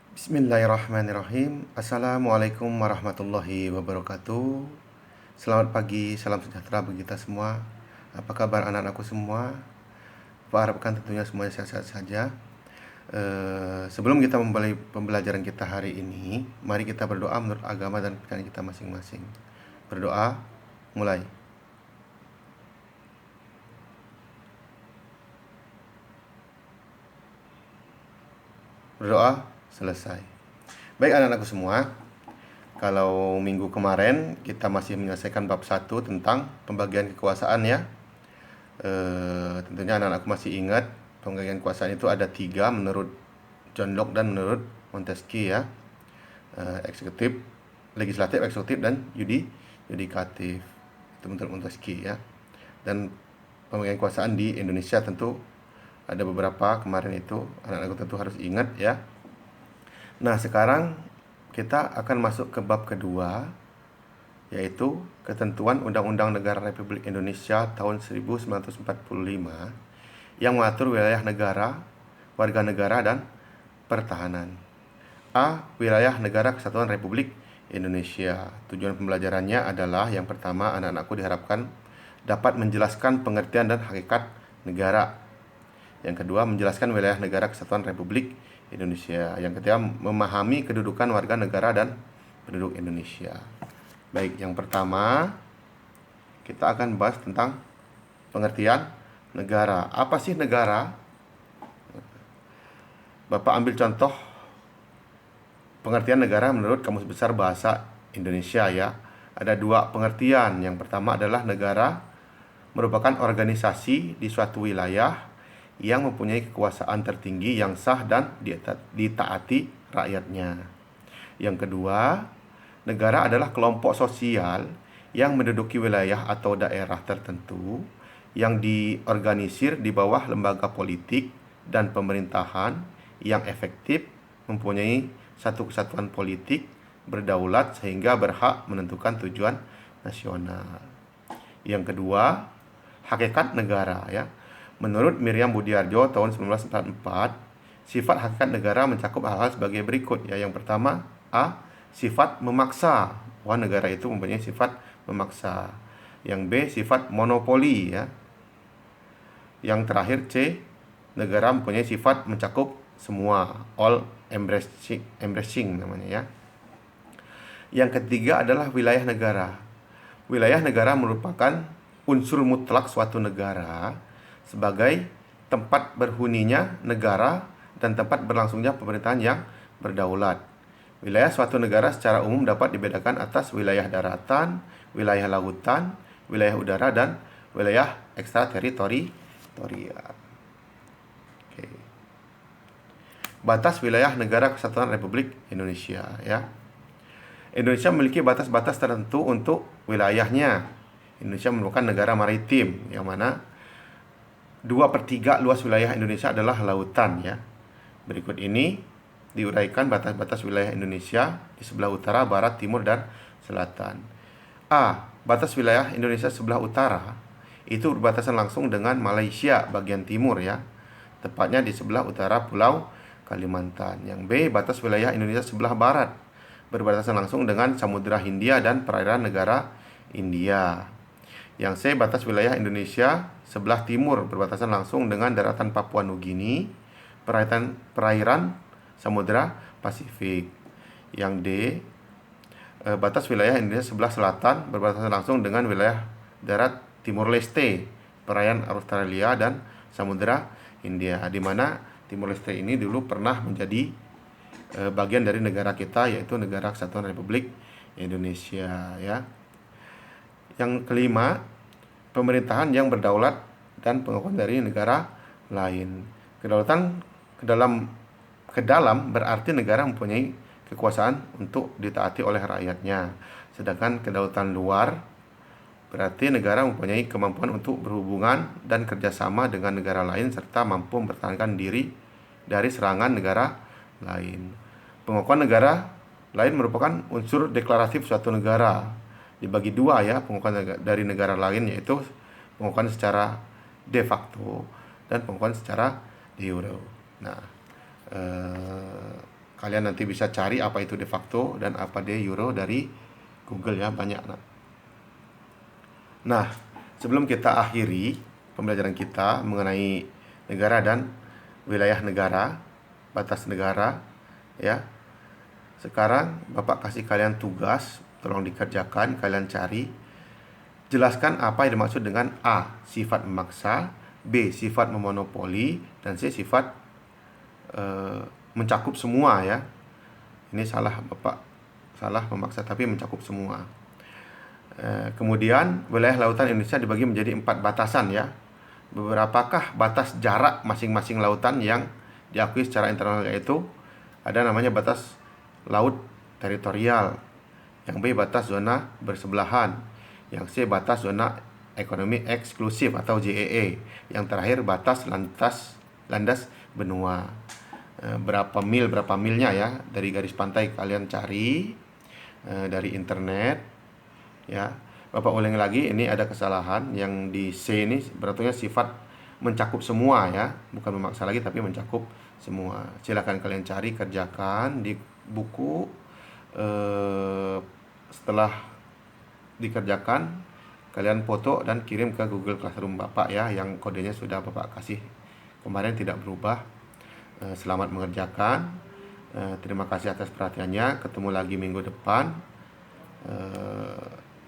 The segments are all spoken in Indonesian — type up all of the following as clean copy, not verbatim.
Bismillahirrahmanirrahim. Assalamualaikum warahmatullahi wabarakatuh. Selamat pagi, salam sejahtera bagi kita semua. Apa kabar anak-anakku semua? Aku harapkan tentunya semuanya sehat-sehat saja. Sebelum kita memulai pembelajaran kita hari ini, mari kita berdoa menurut agama dan kepercayaan kita masing-masing. Berdoa, mulai. Berdoa, selesai. Baik anak-anakku semua, kalau minggu kemarin kita masih menyelesaikan bab 1 tentang pembagian kekuasaan ya. Tentunya anak-anakku masih ingat pembagian kekuasaan itu ada 3 menurut John Locke dan menurut Montesquieu ya. Eksekutif, legislatif, eksekutif, dan yudikatif. Itu menurut Montesquieu ya. Dan pembagian kekuasaan di Indonesia tentu ada beberapa kemarin itu anak-anakku tentu harus ingat ya. Nah, sekarang kita akan masuk ke bab kedua, yaitu ketentuan Undang-Undang Negara Republik Indonesia tahun 1945 yang mengatur wilayah negara, warga negara, dan pertahanan. A. Wilayah Negara Kesatuan Republik Indonesia. Tujuan pembelajarannya adalah yang pertama, anak-anakku diharapkan dapat menjelaskan pengertian dan hakikat negara. Yang kedua, menjelaskan wilayah negara Kesatuan Republik Indonesia. Yang ketiga, memahami kedudukan warga negara dan penduduk Indonesia. Baik, yang pertama kita akan bahas tentang pengertian negara. Apa sih negara? Bapak ambil contoh pengertian negara menurut Kamus Besar Bahasa Indonesia ya. Ada 2 pengertian. Yang pertama adalah negara merupakan organisasi di suatu wilayah yang mempunyai kekuasaan tertinggi yang sah dan ditaati rakyatnya. Yang kedua, negara adalah kelompok sosial yang menduduki wilayah atau daerah tertentu yang diorganisir di bawah lembaga politik dan pemerintahan yang efektif, mempunyai satu kesatuan politik, berdaulat sehingga berhak menentukan tujuan nasional. Yang kedua, hakikat negara ya. Menurut Miriam Budiarjo tahun 1944, sifat hakikat negara mencakup hal-hal sebagai berikut ya. Yang pertama, A. Sifat memaksa. Wah, negara itu mempunyai sifat memaksa. Yang B. Sifat monopoli ya. Yang terakhir C. Negara mempunyai sifat mencakup semua, all embracing namanya ya. Yang ketiga adalah wilayah negara. Wilayah negara merupakan unsur mutlak suatu negara sebagai tempat berhuninya negara dan tempat berlangsungnya pemerintahan yang berdaulat. Wilayah suatu negara secara umum dapat dibedakan atas wilayah daratan, wilayah lautan, wilayah udara, dan wilayah ekstrateritorial. Oke. Batas wilayah negara Kesatuan Republik Indonesia ya. Indonesia memiliki batas-batas tertentu untuk wilayahnya. Indonesia merupakan negara maritim, yang mana 2/3 luas wilayah Indonesia adalah lautan ya. Berikut ini diuraikan batas-batas wilayah Indonesia di sebelah utara, barat, timur, dan selatan. A. Batas wilayah Indonesia sebelah utara itu berbatasan langsung dengan Malaysia bagian timur ya, tepatnya di sebelah utara Pulau Kalimantan. Yang B. Batas wilayah Indonesia sebelah barat berbatasan langsung dengan Samudra Hindia dan perairan negara India. Yang C. Batas wilayah Indonesia sebelah timur berbatasan langsung dengan daratan Papua Nugini, perairan Samudra Pasifik. Yang D. Batas wilayah Indonesia sebelah selatan berbatasan langsung dengan wilayah darat Timor Leste, perairan Australia, dan Samudra Hindia, di mana Timor Leste ini dulu pernah menjadi bagian dari negara kita, yaitu Negara Kesatuan Republik Indonesia ya. Yang kelima, pemerintahan yang berdaulat dan pengakuan dari negara lain. Kedaulatan ke dalam berarti negara mempunyai kekuasaan untuk ditaati oleh rakyatnya. Sedangkan kedaulatan luar berarti negara mempunyai kemampuan untuk berhubungan dan kerjasama dengan negara lain serta mampu mempertahankan diri dari serangan negara lain. Pengakuan negara lain merupakan unsur deklaratif suatu negara. Dibagi 2 ya, pengakuan dari negara lain, yaitu pengakuan secara de facto dan pengakuan secara de jure. Nah, Kalian nanti bisa cari apa itu de facto dan apa de jure dari Google ya, banyak. Nah, sebelum kita akhiri pembelajaran kita mengenai negara dan wilayah negara, batas negara ya. Sekarang Bapak kasih kalian tugas, tolong dikerjakan, kalian cari. Jelaskan apa yang dimaksud dengan A, sifat memaksa, B, sifat memonopoli, dan C, sifat mencakup semua ya. Ini salah Bapak, salah memaksa tapi mencakup semua. Kemudian wilayah lautan Indonesia dibagi menjadi 4 batasan ya. Beberapakah batas jarak masing-masing lautan yang diakui secara internasional, yaitu ada namanya batas laut teritorial, yang B batas zona bersebelahan, yang C batas zona ekonomi eksklusif atau ZEE, yang terakhir batas landas benua. Berapa milnya ya dari garis pantai kalian cari dari internet ya. Bapak ulangi lagi, ini ada kesalahan yang di C ini berarti sifat mencakup semua ya, bukan memaksa lagi tapi mencakup semua. Silakan kalian cari, kerjakan di buku. Setelah dikerjakan, kalian foto dan kirim ke Google Classroom Bapak ya, yang kodenya sudah Bapak kasih kemarin tidak berubah. Selamat mengerjakan. Terima kasih atas perhatiannya. Ketemu lagi minggu depan.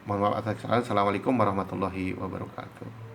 Mohon maaf atas kesalahan. Assalamualaikum warahmatullahi wabarakatuh.